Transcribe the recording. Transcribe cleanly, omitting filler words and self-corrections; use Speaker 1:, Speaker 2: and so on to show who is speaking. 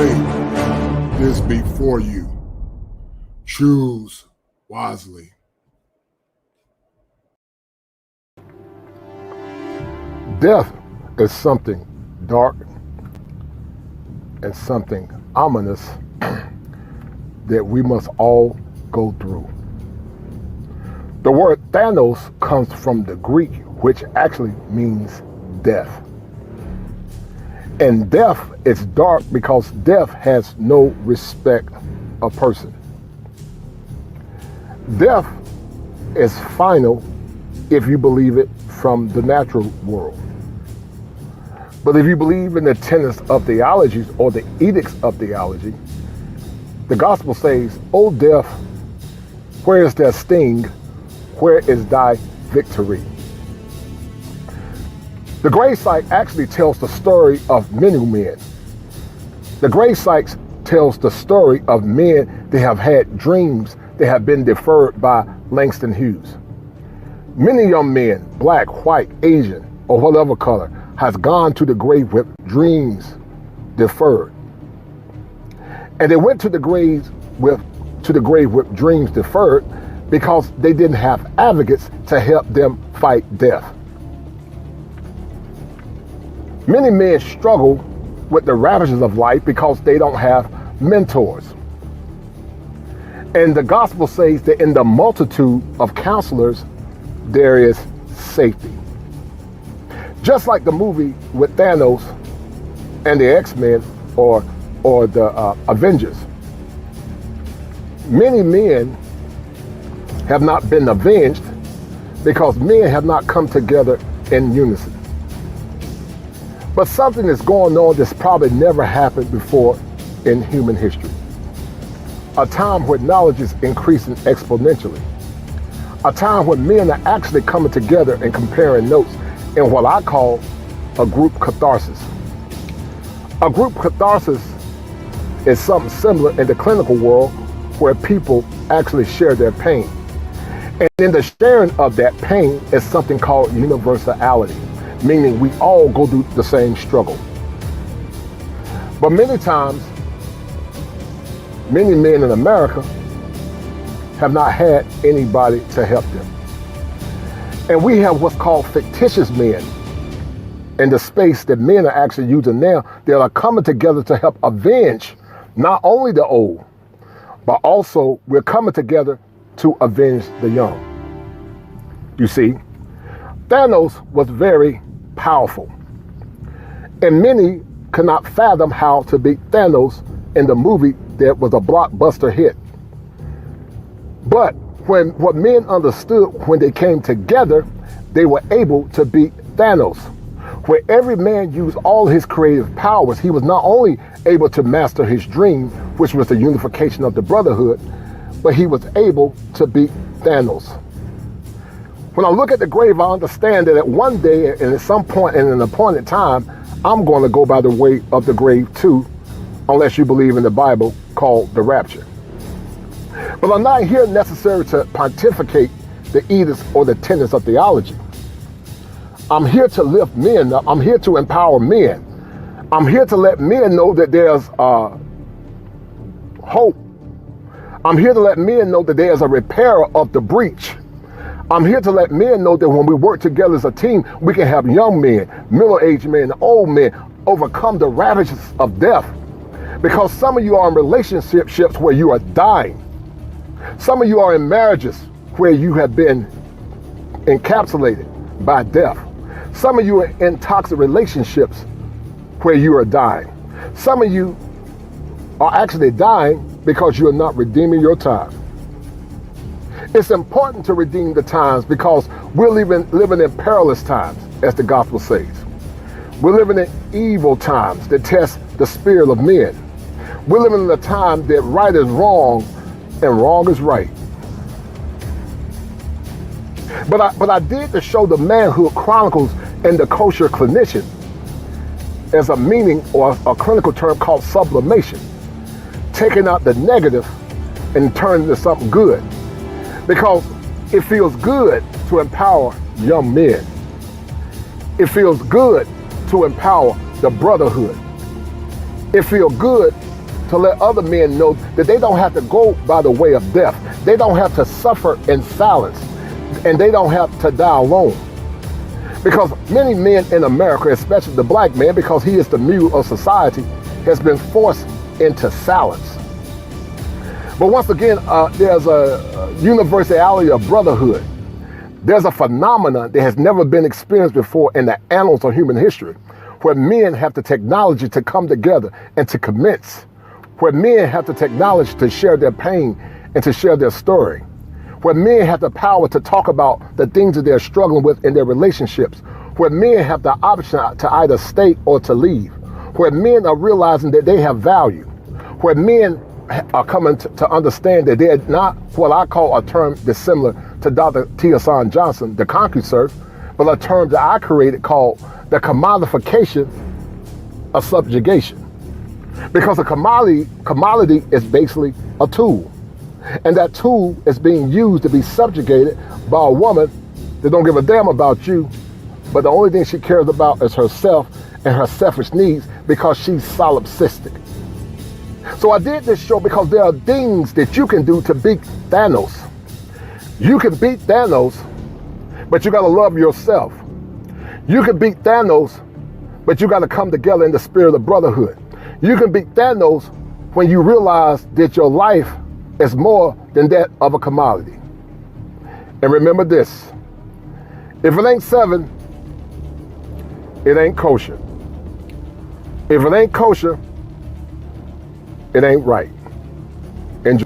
Speaker 1: fate is before you. Choose wisely.
Speaker 2: Death is something dark and something ominous that we must all go through. The word Thanos comes from the Greek, which actually means death. And death is dark because death has no respect of person. Death is final if you believe it from the natural world. But if you believe in the tenets of theologies or the edicts of theology, the gospel says, "O death, where is thy sting? Where is thy victory?" The grave site actually tells the story of many men. The grave site tells the story of men that have had dreams that have been deferred by Langston Hughes. Many young men, black, white, Asian, or whatever color, has gone to the grave with dreams deferred. And they went to the grave with dreams deferred because they didn't have advocates to help them fight death. Many men struggle with the ravages of life because they don't have mentors. And the gospel says that in the multitude of counselors, there is safety. Just like the movie with Thanos and the X-Men or the Avengers, many men have not been avenged because men have not come together in unison. But something is going on that's probably never happened before in human history. A time where knowledge is increasing exponentially. A time when men are actually coming together and comparing notes in what I call a group catharsis. A group catharsis is something similar in the clinical world where people actually share their pain. And in the sharing of that pain is something called universality, meaning we all go through the same struggle. But many times, many men in America have not had anybody to help them. And we have what's called fictitious men in the space that men are actually using now that are coming together to help avenge not only the old, but also we're coming together to avenge the young. You see, Thanos was very powerful. And many could not fathom how to beat Thanos in the movie that was a blockbuster hit. But what men understood when they came together, they were able to beat Thanos. Where every man used all his creative powers, he was not only able to master his dream, which was the unification of the Brotherhood, but he was able to beat Thanos. When I look at the grave, I understand that at one day and at some point in an appointed time, I'm going to go by the way of the grave too, unless you believe in the Bible called the rapture. But I'm not here necessarily to pontificate the edicts or the tenets of theology. I'm here to lift men up. I'm here to empower men. I'm here to let men know that there's hope. I'm here to let men know that there's a repairer of the breach. I'm here to let men know that when we work together as a team, we can have young men, middle-aged men, old men overcome the ravages of death. Because some of you are in relationships where you are dying. Some of you are in marriages where you have been encapsulated by death. Some of you are in toxic relationships where you are dying. Some of you are actually dying because you are not redeeming your time. It's important to redeem the times because we're living in perilous times, as the gospel says. We're living in evil times that test the spirit of men. We're living in a time that right is wrong and wrong is right. But I did to show the Manhood Chronicles and the Kosher Clinician as a meaning or a clinical term called sublimation, taking out the negative and turning it into something good. Because it feels good to empower young men. It feels good to empower the brotherhood. It feels good to let other men know that they don't have to go by the way of death. They don't have to suffer in silence, and they don't have to die alone. Because many men in America, especially the black man, because he is the mule of society, has been forced into silence. But once again, there's a universality of brotherhood. There's a phenomenon that has never been experienced before in the annals of human history, where men have the technology to come together and to commence, where men have the technology to share their pain and to share their story, where men have the power to talk about the things that they're struggling with in their relationships, where men have the option to either stay or to leave, where men are realizing that they have value, where men are coming to understand that they're not what I call a term that's similar to Dr. T. Hassan Johnson, the CompuServe, but a term that I created called the commodification of subjugation. Because a commodity is basically a tool. And that tool is being used to be subjugated by a woman that don't give a damn about you, but the only thing she cares about is herself and her selfish needs because she's solipsistic. So I did this show because there are things that you can do to beat Thanos. You can beat Thanos, but you gotta love yourself. You can beat Thanos, but you gotta come together in the spirit of brotherhood. You can beat Thanos when you realize that your life is more than that of a commodity. And remember this, if it ain't 7, it ain't kosher. If it ain't kosher, it ain't right. Enjoy.